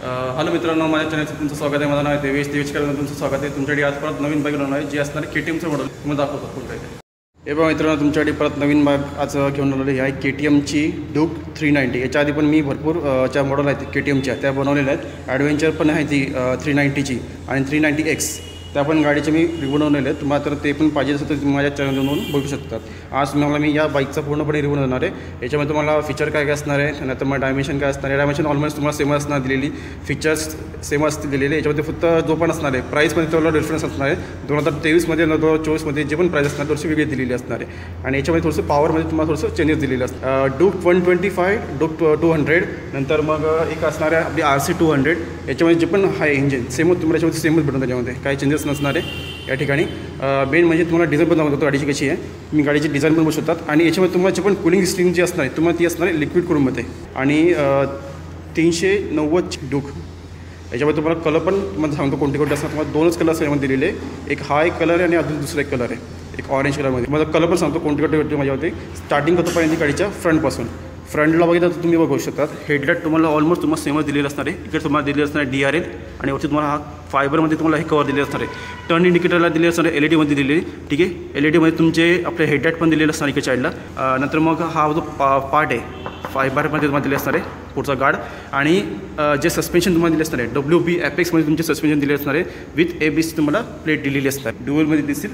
Hello मित्रांनो, माझ्या चॅनलचं तुमचं स्वागत आहे. माझं नाव आहे देवेश तुमचं स्वागत आहे. तुमच्याकडे आज परत नवीन बाईक घेऊन आहे जे असणार KTMचं मॉडेल तुम्हाला दाखवतो फुल काही. हे बघा मित्रांनो, तुमच्याकडे परत नवीन बाईक आज घेऊन आलेली आहे KTMची ड्यूक 390. याच्या आधी पण मी भरपूर ज्या मॉडेल आहेत KTMच्या त्या बनवलेल्या आहेत. ॲडव्हेंचर पण आहे ती 390ची आणि 390X त्या पण गाडीचे मी रिव्ह्यू बनवलेले आहेत. तुम्हाला तर ते पण पाहिजे असेल तर तुम्ही माझ्या चॅनलवरून बघू शकतात. आज तुम्हाला मी या बाईकचा पूर्णपणे रिव्ह्यू देणार आहे. याच्यामध्ये तुम्हाला फीचर काय काय असणार आहे, नंतर मग डायमेन्शन काय असणार आहे. डायमेन्शन ऑलमोस्ट तुम्हाला सेम असणार दिलेली, फीचर्स सेम असतील दिलेले. याच्यामध्ये फक्त जो पण असणार आहे प्राईसमध्ये तेवढा डिफरन्स असणार आहे. 2023मध्ये 2024मध्ये जे पण प्राईस असणार थोडीशी वेगळी दिलेली असणार आहे. आणि याच्यामध्ये थोडंसं पॉवरमध्ये तुम्हाला थोडंसं चेंजेस दिलेलं असतं. ड्यूक 125, ड्यूक 200, नंतर मग एक असणार आहे आपली RC 200. याच्यामध्ये जे पण आहे इंजिन सेमच तुम्हाला याच्यामध्ये सेमच भेटून त्याच्यामध्ये काही चेंजेस नसणार आहे. या ठिकाणी मेन म्हणजे तुम्हाला डिझाईन पण दाखवतो गाडीची कशी आहे. मी गाडीची डिझाईन पण बघू शकतात. आणि याच्यामध्ये तुम्हाला जे पण कूलिंग सिस्टीम जी असणार आहे तुम्हाला ती असणार आहे लिक्विड कूलिंगमध्ये. आणि 390 ड्यूक याच्यामध्ये तुम्हाला कलर पण तुम्हाला सांगतो कोणते कोणते असणार. तुम्हाला दोनच कलर याच्यामध्ये दिलेले, एक हा एक कलर आहे आणि अजून दुसरा एक कलर आहे, एक ऑरेंज कलरमध्ये. मला कलर पण सांगतो कोणते कोणते माझ्यामध्ये. स्टार्टिंग करतो पाहिजे गाडीच्या फ्रंटपासून. फ्रंटला बघितलं तर तुम्ही बघू शकतात हेडलाईट तुम्हाला ऑलमोस्ट तुम्हाला सेमच दिलेलं असणार आहे. इकडे तुम्हाला दिलेलं असणार आहे DRL आणि वरती तुम्हाला हा फायबरमध्ये तुम्हाला हे कवर दिलेलं असणार आहे. टर्न इंडिकेटरला दिलेलं असणार आहे LED दिलेली, ठीक आहे. LED तुमचे आपले हेडलाईट पण दिलेलं असणार इकडे साईडला. नंतर मग हा जो पार्ट आहे फायबरमध्ये तुम्हाला दिले असणार आहे पुढचा गार्ड. आणि जे सस्पेन्शन तुम्हाला दिले असणार आहे WB Apex तुमचे सस्पेन्शन दिले असणार आहे विथ ABS तुम्हाला प्लेट दिलेली असणार आहे. ड्युअलमध्ये दिसतील.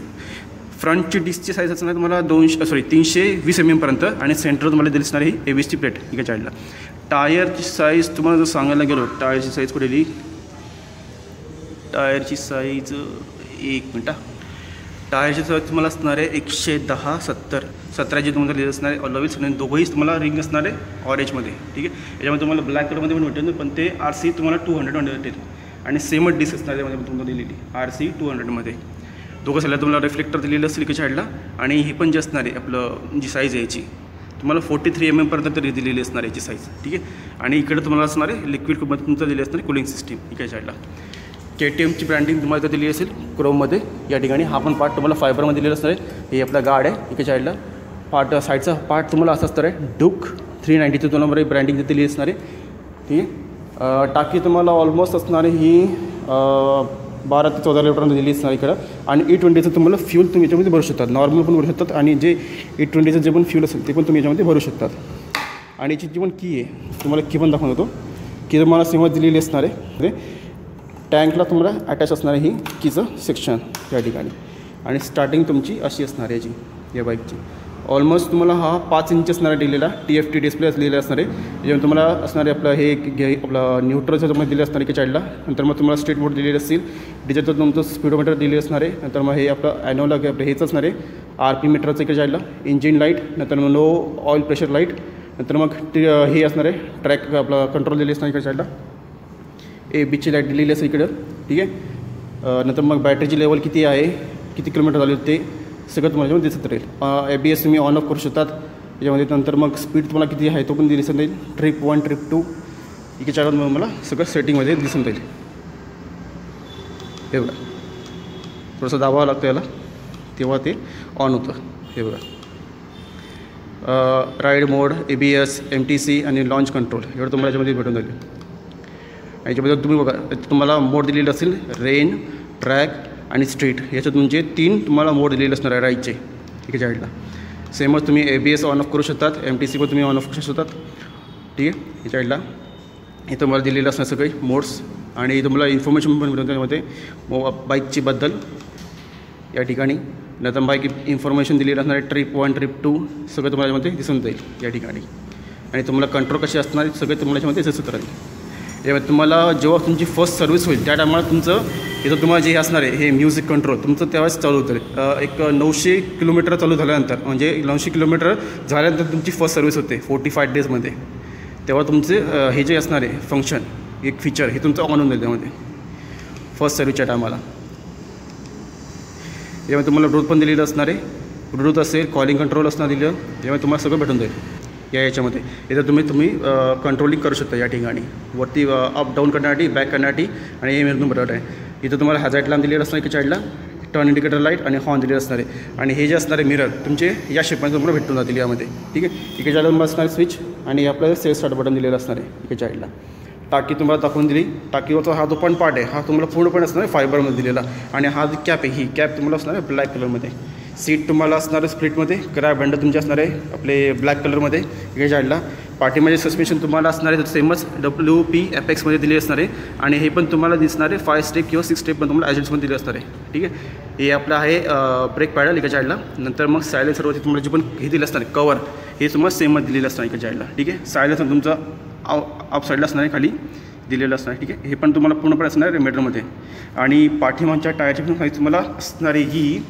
फ्रंटची डिस्कची साईज असणार तुम्हाला 320 mm पर्यंत आणि सेंटर तुम्हाला दिली असणार ही ABSची प्लेट इकडे साईडला. टायरची साईज तुम्हाला जर सांगायला गेलो, टायरची साईज कुठे दिली, टायरची साईज एक मिनटा. टायरची साईज तुम्हाला असणार आहे 110/70 तुम्हाला दिली असणार आहे ऑलवेज. आणि दोघंही तुम्हाला रिंग असणार आहे ऑरेंजमध्ये, ठीक आहे. याच्यामध्ये तुम्हाला ब्लॅक कलरमध्ये पण भेटेल, पण ते RC तुम्हाला 200 भेटेल. आणि सेमच डिस्क असणार त्यामध्ये तुम्हाला दिलेली RC 200मध्ये. दोघं साईडला तुम्हाला रिफ्लेक्टर दिलेलं असेल इकडे साईडला. आणि ही पण जी असणार आहे आपलं जी साईज आहे याची तुम्हाला 43 mm पर्यंत तरी दिलेली असणार आहे याची साईज, ठीक आहे. आणि इकडे तुम्हाला असणार आहे लिक्विड तुमचं दिली असणार आहे कूलिंग सिस्टीम इकडे साईडला. KTMची ब्रँडिंग तुम्हाला इथं दिली असेल क्रोममध्ये या ठिकाणी. हा पण पार्ट तुम्हाला फायबरमध्ये दिलेला असणार आहे. हे आपला गार्ड आहे इकडे साईडला. पार्ट साईडचा पार्ट तुम्हाला असं असणार आहे ड्यूक 390 तुम्हाला ब्रँडिंग दिली असणार आहे, ठीक आहे. टाकी तुम्हाला ऑलमोस्ट असणार आहे ही 12 ते 14 लिटरमध्ये दिली असणार इकडं. आणि E20चं तुम्हाला फ्यूल तुम्ही याच्यामध्ये भरू शकतात, नॉर्मल पण भरू शकतात. आणि जे E20चं जे पण फ्यूल असेल ते पण तुम्ही याच्यामध्ये भरू शकतात. आणि याची जी पण की आहे तुम्हाला की पण दाखवून देतो. की तुम्हाला सेमच दिलेली असणार आहे. टँकला तुम्हाला अटॅच असणार आहे ही कीचं सेक्शन या ठिकाणी. आणि स्टार्टिंग तुमची अशी असणार आहे याची या बाईकची. ऑलमोस्ट तुम्हाला हा 5 इंच असणार आहे दिलेला TFT डिस्प्ले असलेला असणार आहे. याच्यामध्ये तुम्हाला असणार आहे आपलं हे आपलं न्यूट्रलचं तुम्हाला दिले असणार आहे साईडला. नंतर मग तुम्हाला स्टेट बोर्ड दिलेले असतील. डिजिटल तुमचं स्पीडोमीटर दिले असणार आहे. नंतर मग हे आपलं ॲनोलॉग आपलं हेच असणार आहे RP मीटरचं इकडे साईडला. इंजिन लाईट, नंतर मग लो ऑइल प्रेशर लाईट. नंतर मग हे असणार आहे ट्रॅक आपलं कंट्रोल दिले असणार इकडे साईडला. ABSची लाईट दिलेली असेल इकडं, ठीक आहे. नंतर मग बॅटरीची लेवल किती आहे, किती किलोमीटर झाले ते सगळं तुम्हाला याच्यामध्ये दिसत राहील. ABS तुम्ही ऑन ऑफ करू शकतात याच्यामध्ये. नंतर मग स्पीड तुम्हाला किती आहे तो पण दिसत राहील. ट्रिप 1, ट्रिप 2 इकडे चालून मला सगळं सेटिंगमध्ये दिसून राहील. हे बघा थोडंसं दाबावं लागतं याला तेव्हा ते ऑन होतं. हे बघा राईड मोड, ABS, MTC आणि लॉन्च कंट्रोल एवढं तुम्हाला याच्यामध्ये भेटून जाईल. याच्यामध्ये तुम्ही बघा तुम्हाला मोड दिलेले असेल रेन, ट्रॅक आणि स्ट्रीट. याच्यात म्हणजे 3 तुम्हाला मोड दिलेले असणार आहे राईडचे इकडे साईडला. सेमच तुम्ही ABS ऑन ऑफ करू शकतात, MTC पण तुम्ही ऑन ऑफ करू शकतात, ठीक आहे. या साईडला हे तुम्हाला दिलेलं असणार सगळे मोड्स. आणि तुम्हाला इन्फॉर्मेशन पण मिळून त्यामध्ये बाईकची बद्दल या ठिकाणी. नंतर बाईक इन्फॉर्मेशन दिलेलं असणार आहे ट्रिप 1, ट्रिप 2 सगळं तुम्हाला याच्यामध्ये दिसून जाईल या ठिकाणी. आणि तुम्हाला कंट्रोल कसे असणार आहे सगळे तुम्हाला याच्यामध्ये दिसत राहील. यामध्ये तुम्हाला जेव्हा तुमची फर्स्ट सर्व्हिस होईल त्या टायमाला तुमचं इथं तुम्हाला जे असणार आहे हे म्युझिक कंट्रोल तुमचं त्यावेळेस चालू होतं. एक 900 किलोमीटर चालू झाल्यानंतर म्हणजे 900 किलोमीटर झाल्यानंतर तुमची फर्स्ट सर्व्हिस होते 45 डेजमध्ये. तेव्हा तुमचे हे जे असणार आहे फंक्शन एक फीचर हे तुमचं ऑन होऊन जाईल त्यामध्ये फर्स्ट सर्व्हिसच्या टायमाला. यामध्ये तुम्हाला ब्लूटूथ पण दिलेलं असणार आहे. ब्लूटूथ असेल, कॉलिंग कंट्रोल असणार दिलं. यामध्ये तुम्हाला सगळं भेटून जाईल याच्यामध्ये. इथं तुम्ही कंट्रोलिंग करू शकता या ठिकाणी. वरती अप डाऊन करण्यासाठी, बॅक करण्यासाठी आणि हे मेनू बटन आहे. इथं तुम्हाला हॅझार्ड लॅम्प दिलेलं असणार की साईडला. टर्न इंडिकेटर लाईट आणि हॉर्न दिलेलं असणार आहे. आणि हे जे असणार आहे मिरर तुमचे या शेपमध्ये तुम्हाला भेटून जातील यामध्ये, ठीक आहे. इकडे साईडला असणार स्विच आणि आपल्याला सेल्फ स्टार्ट बटन दिलेलं असणार आहे इकडे साईडला, टाकी तुम्हाला दाखवून दिली. टाकीवरचा हा जो पण पार्ट आहे हा तुम्हाला पूर्णपणे असणार आहे फायबरमध्ये दिलेला. आणि हा जो कॅप आहे ही कॅप तुम्हाला असणार आहे ब्लॅक कलरमध्ये. सीट तुम्हाला असणार आहे स्प्लिटमध्ये. ग्रॅब हँडल तुमचे असणार आहे आपले ब्लॅक कलरमध्ये इकडे साईडला. पाठीमध्ये सस्पेन्शन तुम्हाला असणार आहे सेमच WPFX दिले असणार आहे. आणि हे पण तुम्हाला दिसणार आहे 5 स्टेप किंवा 6 स्टेप पण तुम्हाला ॲडजस्टमध्ये दिले असणार आहे. ठीक आहे. हे आपलं आहे ब्रेक पॅडल इकडे साईडला. नंतर मग सायलेन्सरवरती तुम्हाला जे पण हे दिलं असणार आहे कवर हे तुम्हाला सेमच दिलेलं असणार इकडे साईडला. ठीक आहे. सायलेन्सर तुमचा अप साईडला असणार आहे खाली दिलेलं असणार आहे. ठीक आहे. हे पण तुम्हाला पूर्णपणे असणार आहे मीटरमध्ये. आणि पाठीमागच्या टायरची पण काही तुम्हाला असणार आहे ही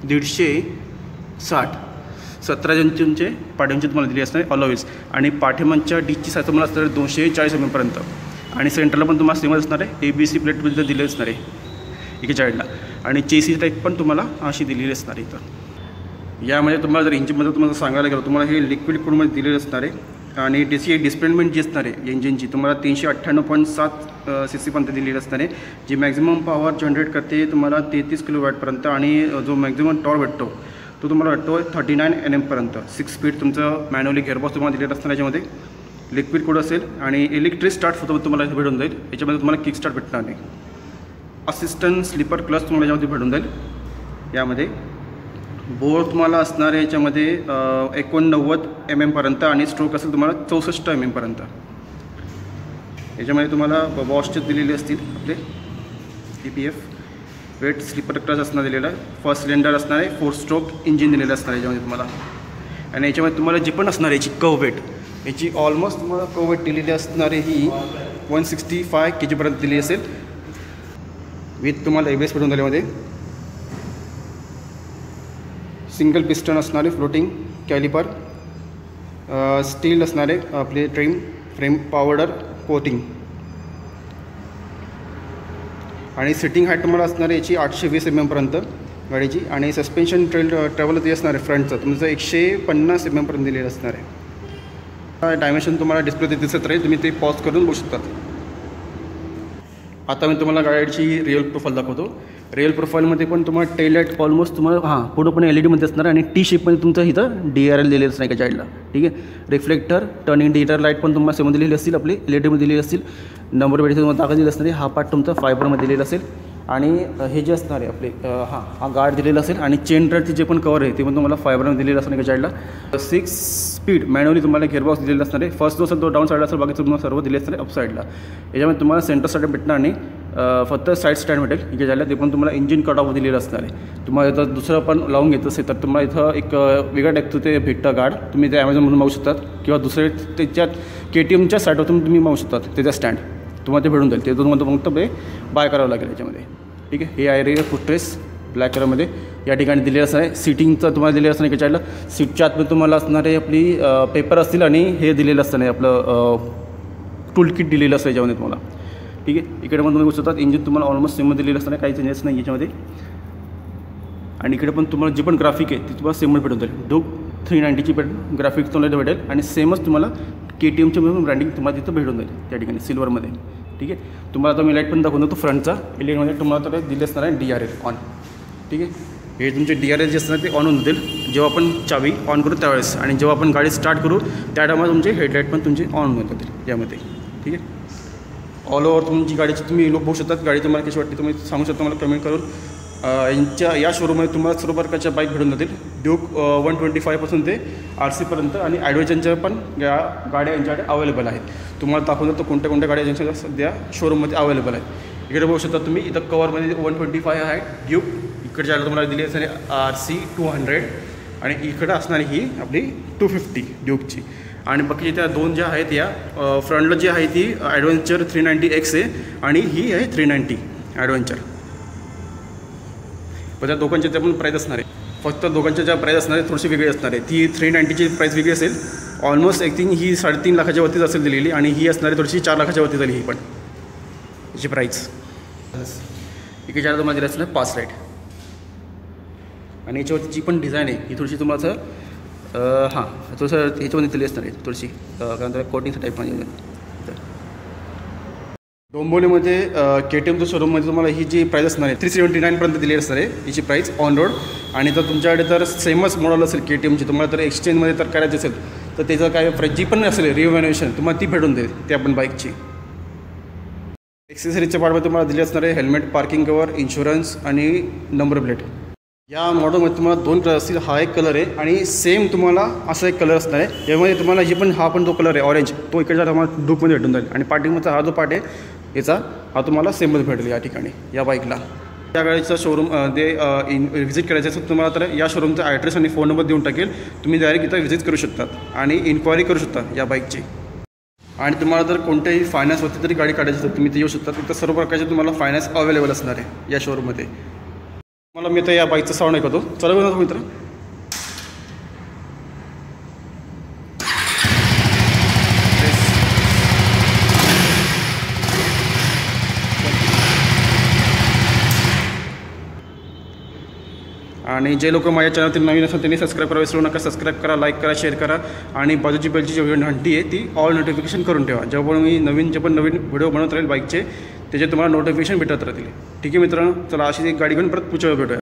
150 17 इंचचे पाठीमागचे तुम्हाला दिली असणार आहे अलॉईज. आणि पाठीमागच्या डिचची साईज तुम्हाला असणार आहे 240 mm पर्यंत. आणि सेंटरला पण तुम्हाला सेमच असणार आहे ABC प्लेटमध्ये दिले असणार आहे इकडे साईडला. आणि चेसी टाईप पण तुम्हाला अशी दिलेली असणार आहे इथं. यामध्ये तुम्हाला जर इंजिनमध्ये तुम्हाला सांगायला गेलं तुम्हाला हे लिक्विड कोडमध्ये दिलेलं असणार आहे. आणि त्याची डिस्प्लेसमेंट जी असणार आहे इंजिनची तुम्हाला 398.7 cc पर्यंत दिलेली असणार आहे. जी मॅक्झिमम पॉवर जनरेट करते तुम्हाला 33 kW आणि जो मॅक्झिमम टॉर्क भेटतो तो तुम्हाला वाटतो 39 Nm पर्यंत. 6 स्पीड तुमचं मॅन्युअली गेअरबॉक्स तुम्हाला दिलेलं असणार. याच्यामध्ये लिक्विड कोड असेल आणि इलेक्ट्रिक स्टार्ट होतं तुम्हाला भेटून जाईल. याच्यामध्ये तुम्हाला किक स्टार्ट भेटणार नाही. असिस्टंट स्लीपर क्लच तुम्हाला याच्यामध्ये भेटून जाईल. यामध्ये बोर तुम्हाला असणार आहे याच्यामध्ये 89 mm पर्यंत आणि स्ट्रोक असेल तुम्हाला 64 mm पर्यंत. याच्यामध्ये तुम्हाला बॉशचे दिलेले असतील आपले EPF वेट स्लीपर क्लच असणार दिलेलं आहे. फर्स्ट सिलेंडर असणार आहे 4 स्ट्रोक इंजिन दिलेलं असणार आहे याच्यामध्ये तुम्हाला. आणि याच्यामध्ये तुम्हाला जी पण असणार आहे याची कव वेट याची ऑलमोस्ट तुम्हाला कव वेट दिलेली असणार आहे ही 165 kg पर्यंत दिली असेल. विथ तुम्हाला ABS भेटून झाल्यामध्ये सिंगल पिस्टन असणारे फ्लोटिंग कॅलिपर स्टील असणारे आपले फ्रेम पावडर कोटिंग. आणि सिटिंग हाईट तुम्हाला असणार आहे याची 820 mm पर्यंत गाडीची. आणि सस्पेन्शन ट्रॅव्हल जे असणार आहे फ्रंटचं तुमचं 150 mm पर्यंत दिलेलं असणार आहे. डायमेन्शन तुम्हाला डिस्प्ले दिसत राहील. तुम्ही ते पॉज करून बघू शकतात. आता मी तुम्हाला गाडीची रिअल प्रोफाईल दाखवतो. रिअल प्रोफाईलमध्ये पण तुम्हाला टेल लाईट ऑलमोस्ट तुम्हाला पूर्णपणे LED असणार. आणि T शेपमध्ये तुमचं इथं DRL दिलेलं असणार एका साईडला. ठीक आहे. रिफ्लेक्टर टर्निंग इंडिकेटर लाईट पण तुम्हाला सेम दिलेली असतील आपले LED दिलेली असतील. नंबर प्लेट तुम्हाला दाखल दिलेलं असणार आहे. हा पार्ट तुमचा फायबरमध्ये दिलेला असेल. आणि हे जे असणार आहे आपले हा गार्ड दिलेला असेल. आणि चेन ड्राईव्हचे जे पण कवर आहे ते पण तुम्हाला फायबरमध्ये दिलेलं असणार एका साईडला. 6 स्पीड मॅन्युअली तुम्हाला गेअरबॉक्स दिलेला असणार आहे. फर्स्ट जो असेल तो डाऊन साईडला असेल बाकीचं तुम्हाला सर्व दिले असणार आहे अप साईडला. याच्यामध्ये तुम्हाला सेंटर स्टँड भेटणार नाही फक्त साईड स्टँड भेटेल इथे झालं. ते पण तुम्हाला इंजिन कट ऑफ दिलेलं असणार आहे. तुम्हाला इथं दुसरं पण लावून घेत असेल तर तुम्हाला इथं एक वेगळ्या टाईपचं ते भेटतं गार्ड. तुम्ही ते ॲमेझॉनमधून मागू शकतात किंवा दुसरे त्याच्यात KTMच्या साईडवरून तुम्ही मागू शकतात. त्याचा स्टँड तुम्हाला ते भेटून जाईल. ते तुम्हाला फक्त बाय करावं लागेल याच्यामध्ये. ठीक आहे. हे आहे रे फुटरेस ब्लॅक कलरमध्ये या ठिकाणी दिलेलं असणार आहे. सीटिंगचं तुम्हाला दिलेलं असणार आहे साईडला. सीटच्या आतमध्ये तुम्हाला असणार आहे आपली पेपर असतील आणि हे दिलेलं असतं नाही आपलं टूल किट दिलेलं असतं याच्यामध्ये तुम्हाला. ठीक आहे. इकडे पण तुम्ही बघू शकतात इंजिन तुम्हाला ऑलमोस्ट सेम दिलेलं असतं नाही काही चेंजेस नाही याच्यामध्ये. आणि इकडे पण तुम्हाला जे पण ग्राफिक आहे ते तुम्हाला सेमच भेटून जाईल. डूक 390ची पण ग्राफिक तुम्हाला भेटेल. आणि सेमच तुम्हाला KTMचे ब्रँडिंग तुम्हाला तिथं भेटून जाईल त्या ठिकाणी सिल्वरमध्ये. ठीक आहे. तुम्हाला आता मी लाईट पण दाखवून देतो फ्रंटचा. LED तुम्हाला तर दिले असणार आहे DRL ऑन. ठीक आहे. हे तुमचे DRL जे असणार ते ऑन होऊन जाईल जेव्हा आपण चावी ऑन करू त्यावेळेस. आणि जेव्हा आपण गाडी स्टार्ट करू त्या टायमाला तुमचे हेडलाईट पण तुमचे ऑन होऊन जातील यामध्ये. ठीक आहे. ऑल ओव्हर तुमची गाडीची तुम्ही लोक बघू शकतात. गाडी तुम्हाला कशी वाटते तुम्ही सांगू शकता मला कमेंट करून. यांच्या या शोरूममध्ये तुम्हाला सर्व प्रकारच्या बाईक भेटून जातील. ड्यूक 125 पासून ते RC पर्यंत. आणि ॲडव्हेंचरच्या पण या गाड्या यांच्याकडे अवेलेबल आहेत. तुम्हाला दाखवून जातो कोणत्या कोणत्या गाड्या यांच्या सध्या शोरूममध्ये अवेलेबल आहेत. इकडे बघू शकता तुम्ही इथं कवरमध्ये 125 आहे ड्यूक. इकडे जायला तुम्हाला दिली असणारी RC 200. आणि इकडं असणारी ही आपली 250 ड्यूकची. आणि बाकी त्या दोन ज्या आहेत या फ्रंटला जी आहे ती ॲडव्हेंचर 390X आहे. आणि ही आहे 390 ॲडव्हेंचर. पण त्या दोघांच्या त्या पण प्राईस असणार आहे. फक्त दोघांच्या ज्या प्राईस असणार आहे थोडीशी वेगळी असणार आहे. ती 390ची प्राईस वेगळी असेल. ऑलमोस्ट आय थिंक ही 3.5 लाखाच्या वरतीच असेल दिलेली. आणि ही असणारी थोडीशी 4 लाखाच्या वरती झाली ही पण याची प्राईस. इकडे ज्याला तुम्हाला दिलं असणार पास लाईट. आणि याच्यावरती जी पण डिझाईन आहे ही थोडीशी तुम्हाला थोडंसं ह्याच्यामध्ये दिली असणार आहे थोडीशी कारण कोटिंगच्या टाईपमध्ये. डोंबिवलीमध्ये KTMच्या शोरूममध्ये तुम्हाला ही जी प्राईस असणार आहे 379 पर्यंत दिली असणार आहे हिची प्राईस ऑन रोड. आणि जर तुमच्याकडे जर सेमच मॉडल असेल KTMची तुम्हाला तर एक्सचेंजमध्ये तर करायची असेल तर त्याचं काय प्राईस जी पण असेल रिव्हॅल्युएशन तुम्हाला ती भेटून देईल त्या पण बाईकची. एक्सेसरीजच्या पार्टमध्ये तुम्हाला दिले असणारे हेल्मेट, पार्किंग कवर, इन्शुरन्स आणि नंबर प्लेट. या मॉडेलमध्ये तुम्हाला 2 कलर असतील. हा एक कलर आहे आणि सेम तुम्हाला असा एक कलर असणार आहे. यामध्ये तुम्हाला जी पण हा पण जो कलर आहे ऑरेंज तो इकडचा तुम्हाला डूपमध्ये भेटून जाईल आणि पार्टिंगचा हा जो पार्ट आहे याचा हा तुम्हाला सेममध्ये भेटेल या ठिकाणी या बाईकला. या गाडीचं शोरूम व्हिजिट करायचं असेल तुम्हाला तर या शोरूमचा ॲड्रेस आणि फोन नंबर देऊन टाकेल. तुम्ही डायरेक्ट इथं व्हिजिट करू शकतात आणि इन्क्वायरी करू शकता या बाईकची. आणि तुम्हाला जर कोणत्याही फायनान्सवरती तरी गाडी काढायची असेल तुम्ही ते येऊ शकता. तिथं सर्व प्रकारचे तुम्हाला फायनान्स अवेलेबल असणार आहे या शोरूममध्ये. मला मी आता या बाईकचा साऊंड ऐकतो. चला बघा मित्र. आणि जे लोक माझ्या चॅनलतील नवीन असेल त्यांनी सबस्क्राईब करावे विसरू नका. सबस्क्राईब करा, लाईक करा, शेअर करा आणि बाजूची बेलची जी घंटी आहे ती ऑल नोटिफिकेशन करून ठेवा. जेव्हा मी नवीन व्हिडिओ बनवत राहील बाईकचे त्याचे तुम्हाला नोटिफिकेशन भेटत राहतील. ठीक आहे मित्रांनो, चला अशीच एक गाडी घेऊन परत पुढच्या वेळी भेटूया.